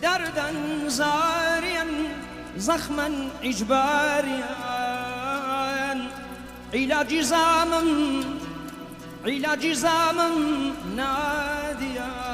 دردا زاريا زخما إجباريا علاج زامم ناديا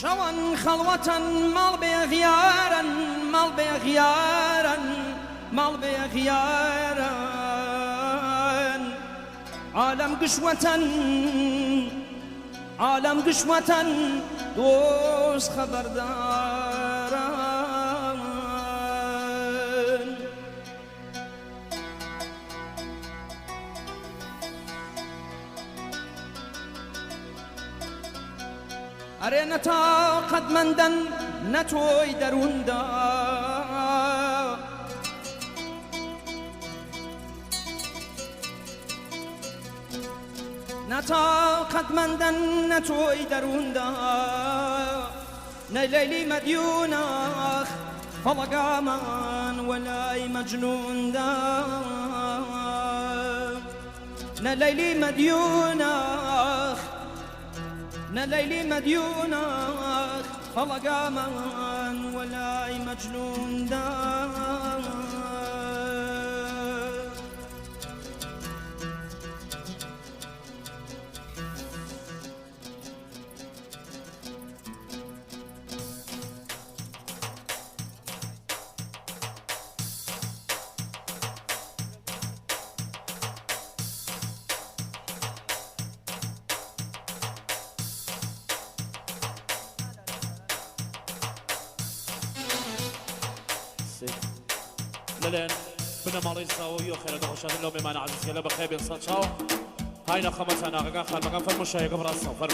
شوان خلوة مال بغيارا عالم قشوة دوس خبردارا أرينا قد مندن نتوي دروندا قد مندن نتوي دروندا نيلي مديوناخ فلقامان ولاي مجنون دا نيلي مديوناخ فلقامان ولاي مجنون دا للين بنا مالي ساوي خير دخشان لو بما عزيز كلا بخير بنصات شاو هاينا خمس انا غا خال مكان فرمشاي قبر السفر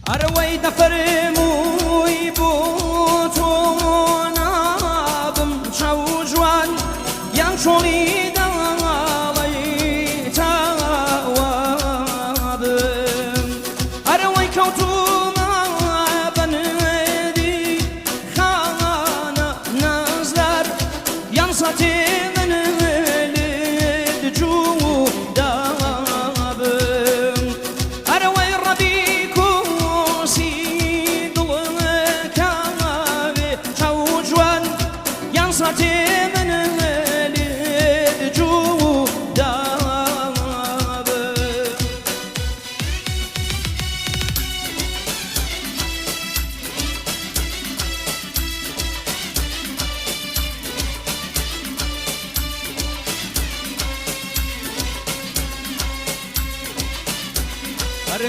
أروي دفرمو يبوتونا بمشوجوان ينشولي دالي تواب أروي كوتوما بندي خانا نزر ينصتي من الجو داب أروي ربيكو من الجو داب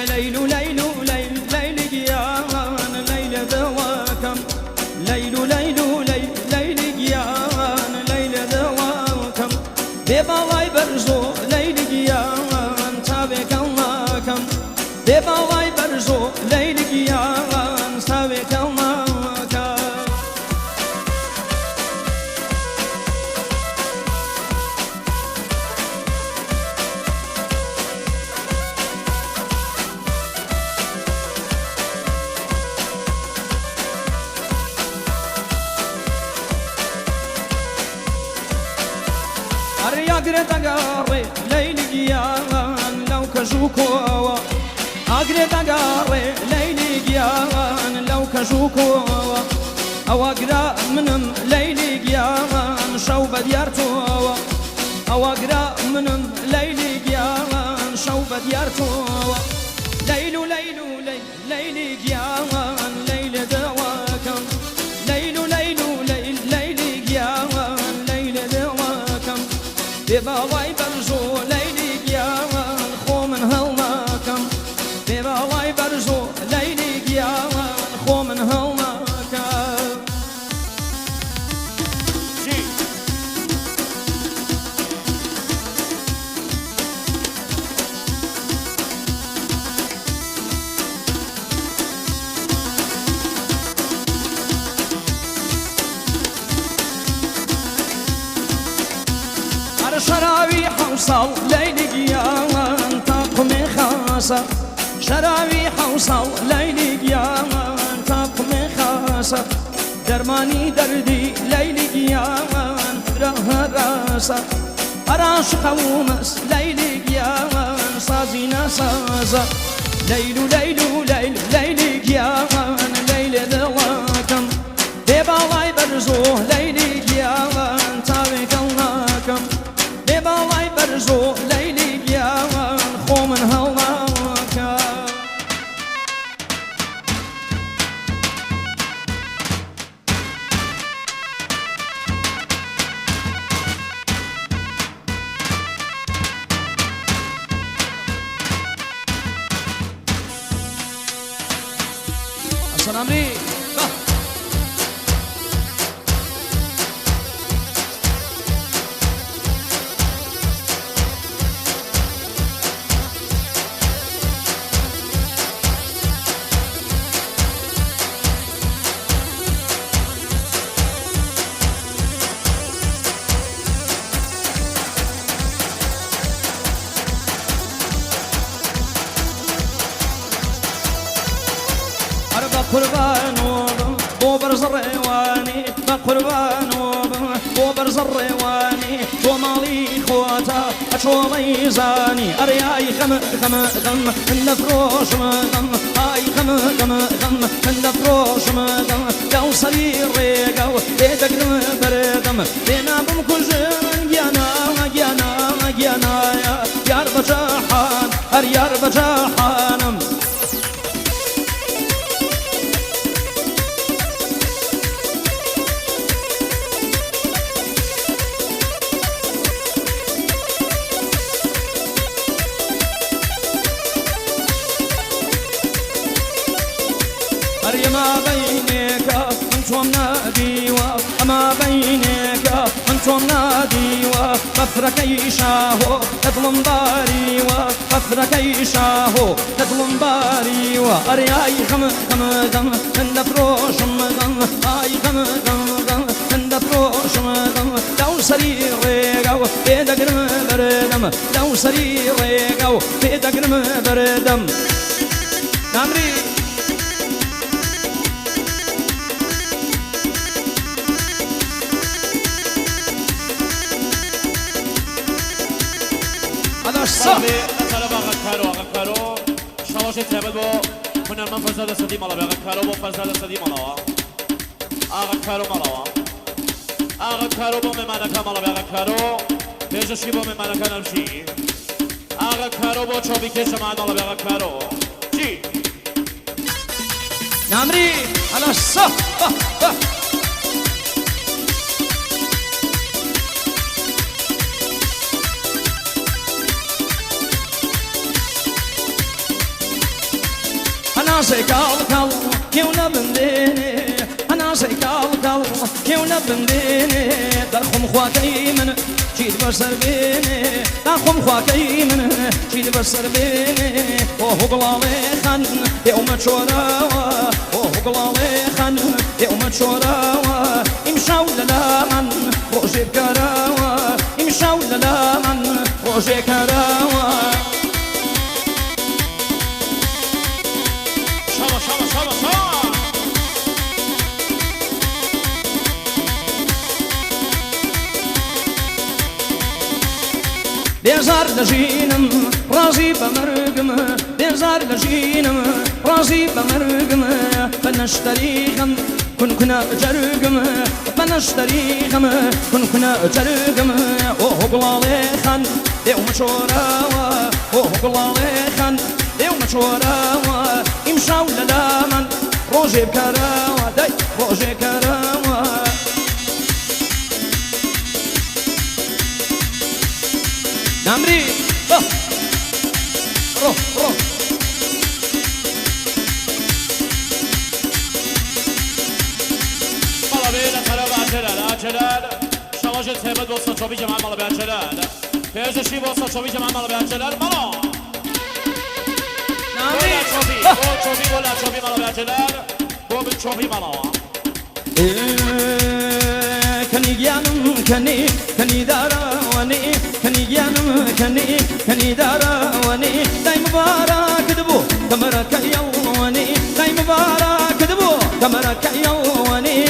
ليل ليل ليل ليل قيان ليل ذوان ئاگرێت ئەگەڕێ لەیلی گیان لەو کەژووکۆوە ئاگرێت ئەگەڕێ لەیلی گیان لەو کەژووکۆوە ئەوە گرا منم لەیلی گیان شەو بە دیارتۆوە ئەوە گرا منم لەیلی گیان شەو بە دیارتۆوە لەیل و لەیل و لەیلی گیان لەیلە دڵەکەم لەیل و لەیل و لەیلی گیان لەیلە دڵەکەم بێباڵای بەرز و لەیلی گیان خۆ من هەڵناکەم بێباڵای بەرز و لەیلی گیان خۆ من هەڵناکەم شراوی حوصل لیلی گیان تاقمی خاصة شراوی حوصل لیلی گیان تاقمی خاصة درمانی دردی لیلی گیان راه راسة عاشق ومس لیلی گیان سازی نسازة لیل لیل لیل لیلی گیان لیل دڵەکەم بێباڵای بەرزۆ لیلی گیان تاوێ کەڵناکەم بێباڵای بەرزۆ لەیلی گیان خۆ من هەڵناکەم حەسەن ئەمری قربانوبم بو برز الريواني بقربانوبم بو برز الريواني بو مالي خوتا اشولي زاني ارياي خم خم خم النفروش مغم هاي خم خم خم النفروش مغم لو صرير ريقو بيدقرم بردم بينا بمكوزن جانا جانا جانا يار بجاحان هر يار بجاحانم ما بينك انتم ناديوا ما بينك انتم ناديوا قفرك يشاهو تظلم باريوا قفرك يشاهو تظلم باريوا ارياي خم خم خم من فروش مغم اي خم خم خم من فروش مغم لو سرير ريقو بيدقرم بردم لو سرير ريقو بيدقرم بردم نامري صافي أنا باغا كارو شواش يتعمل بو من المنفذ هذا سدي مالا باغا كارو بو فاز هذا سدي مالا آغا كارو مالا آغا كارو بو ممانا كامالا باغا كارو بيجشي بو ممانا كنمشي آغا كارو بو چوبي كيش معنا باغا كارو جي نامري على الصف أنا سيكال كال كيونا بنديني أنا سيكال كال كيونا بنديني درخم خواكي من جيد بسر بيني درخم خواكي من جيد بسر بيني وهو قلالي خان يوم تشوراوا وهو قلالي خان يوم تشوراوا امشاو للامان روجي بكراوا امشاو للامان روجي كراوا بێزار لە ژینم ڕازی بە مرگم بێزار لە ژینم ڕازی بە مرگم بە نەشتەریغم كنا جرقم بنشتريهم كنا جرقم اوه قلالي خان يوم شوراوا اوه قلالي خان يوم شوراوا امشاو للامن روجي بكراوا داي روجي كراوا نمري روح روح شواج الثابت وسط شوبي جماعة مالا بيعجلال بيرز الشيب وسط شوبي جماعة مالا بيعجلال مالا ولا شوبي ولا شوبي مالا بيعجلال هو من شوبي مالا كني جانم كني دارا وني كني جانم كني دارا وني داي مبارك دبو كمرك يووني داي مبارك دبو كمرك يووني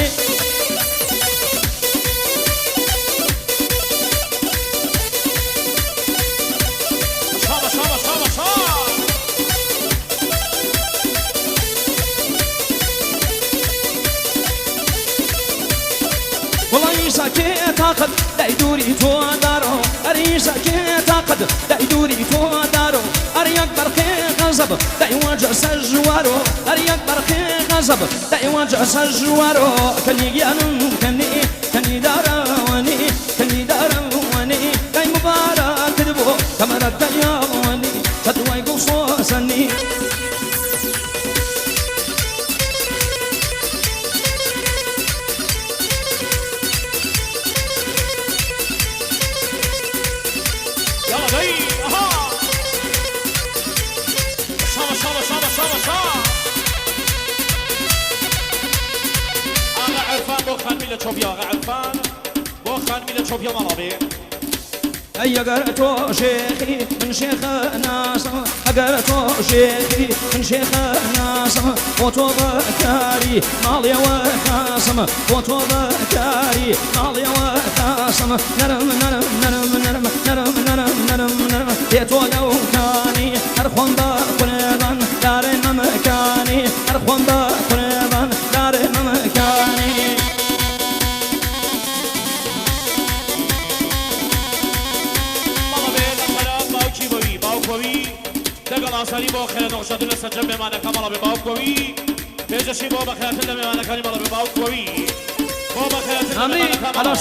أريشا كي تاخد دايدوري تو دارو أريشا كي تاخد دايدوري تو دارو أريك برخي غزب داي وجه سجوارو أريك برخي غزب داي وجه سجوارو كني جانم كني داروني كني داروني داي مبارك دبو كمرك يومني تدوي قصوصني خان ميلا تشوفيا عرفان وخان ميلا تشوفيا مرابي أي قرأتو شيخي من شيخ ناس قرأتو شيخي من شيخ ناس وتو بكاري ماليا وخاسم وتو بكاري ماليا وخاسم نرم نرم نرم نرم نرم نرم نرم نرم يتو لو كاني أرخون بقربان داري ممكاني أرخون بقربان داري ممكاني دقل آسانی با خیلی نقشاتون سجن بمانه که مالا به باو کوی بیجشی با بخیرتون بمانه که مالا به باو کوی با بخیرتون بمانه که مالا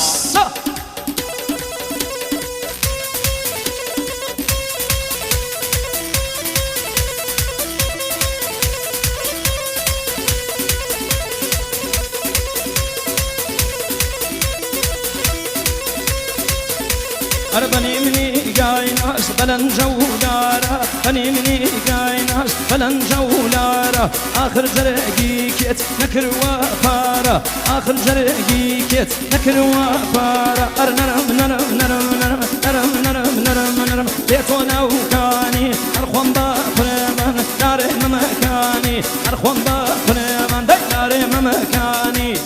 أربني مني جايناس بلن جولارا بني مني جايناس بلن جولارا آخر جرقي كيت نكر وفارا آخر جرقي كيت نكر وفارا أرنرم نرم نرم نرم نرم نرم نرم نرم ليتو لو كاني أرخوان بقربان داري ممكاني أرخوان بقربان داري ممكاني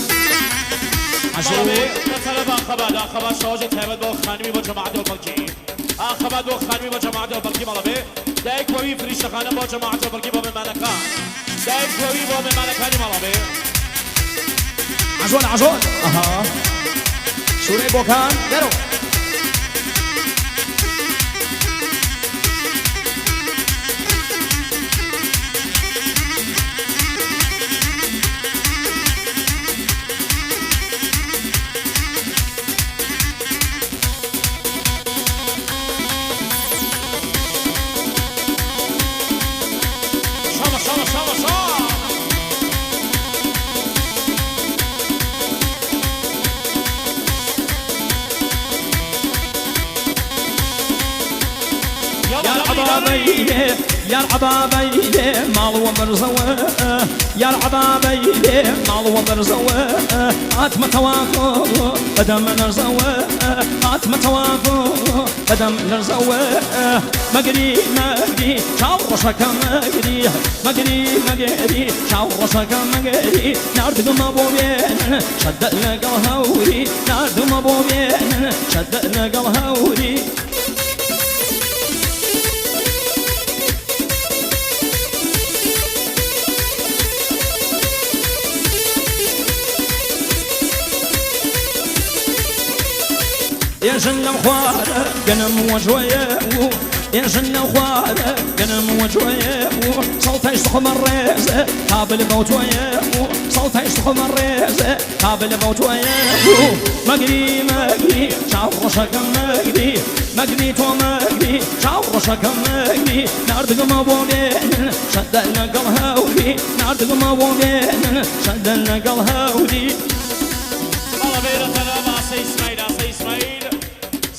عشوي مثلا خبر شواج تهمت با خانمی با جماعت البلکی خبر با خانمی با جماعت البلکی مالا به دایک کوی فریشت خانم با جماعت البلکی با مملکان دایک کوی با مملکانی مالا به عزول اها شوری بوکان درو يا العبابي مال وبرزوه يا العبابي مال وبرزوه آتم توافو بدم نرزوه آتم توافو بدم نرزوه مقري شاورشك مقري شاورشك مقري نارد مبوبين شد القهوري نارد مبوبين شد القهوري يا جنة وخوارة قنم وجويه يا جنة وخوارة قنم وجويه صوتي يشتخم الريزة قابل بوتويه صوتي يشتخم الريزة قابل بوتويه مقري مقري شعب رشك مقري مقري تو مقري شعب رشك مقري ناردق مبوبين شد النقل هودي ناردق مبوبين شد النقل هودي مالا بيرا تنام عسي اسماعيل عسي اسماعيل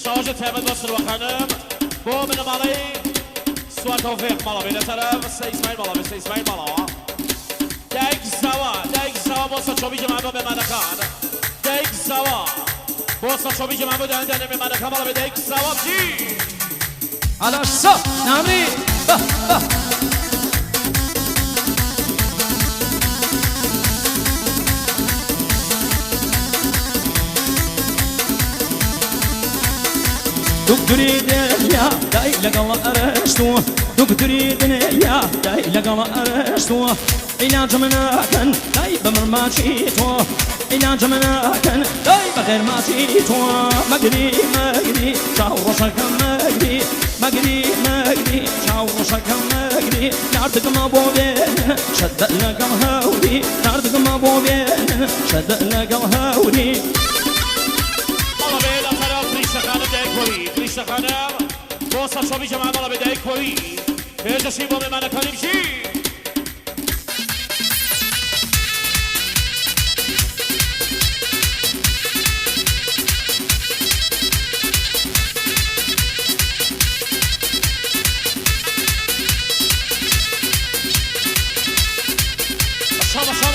شاجة تهمد بصر وخانم بو من مالي سوار توفيق مالا بيرا تنام سي اسماعيل مالا بي سي اسماعيل مالا دايك سوا بوصا چوبي جمعبا بمانكان دايك سوا بوصا چوبي جمعبا دهندن بمانكان مالا بي دايك سوا بجي على الصف نعمري دكتوري دنيا داي لقوا أرشتو دكتوري دنيا داي لقوا أرشتو علاج مناكن داي بمر ما جيتو علاج مناكن داي بغير ما جيتو مقري مقري شاو رشك مقري مقري مقري شاو رشك مقري ناردق ما بوبين شد لقوا هودي ناردق ما بوبين شد لقوا هودي كريشة خانم بوصا شوبي جماعة مالا بداية كوري هيجا شيبا بمعنى كريم شي شابا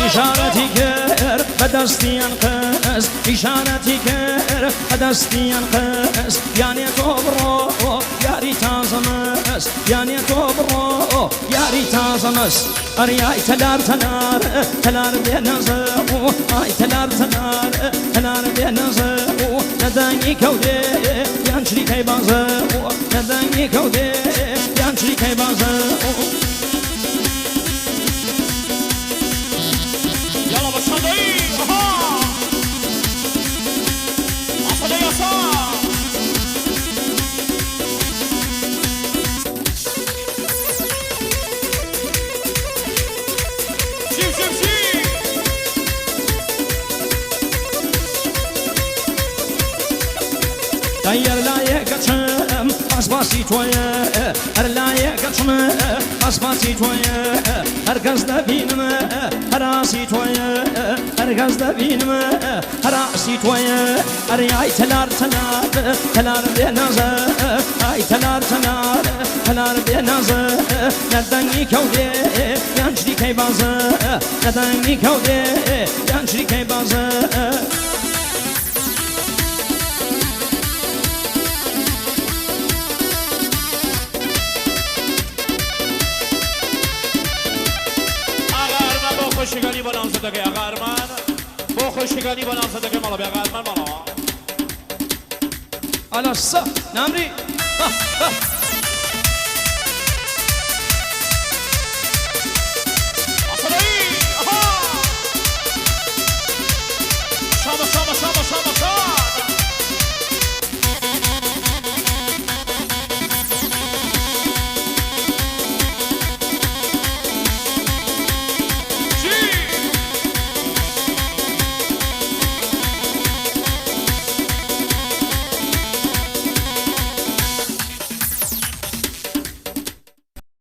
إشارتي كر بدستي انقاز إشارتي كر بدستي انقاز يعني توبرو ياري تازمس يعني توبرو ياري تازمس أرياي تلار تلار بينزو أي تلار تلار بينزو نداني كودي ينشري كي بازو نداني كودي ينشري كي بازو غير لا يقتم أصباسي تويا هر لا يقتم أصباسي تويا هر قصد بينما هراسي تويا هر قصد بينما هراسي تويا أرياي تلار بينازا أي تلار بينازا ندني كودي ينشري كي بازا ندني كودي ينشري كي بازا خوشگلی بنام زدگی آقارمان با خوشگلی بنام زدگی مالا بی آقارمان مالا على الصف نمري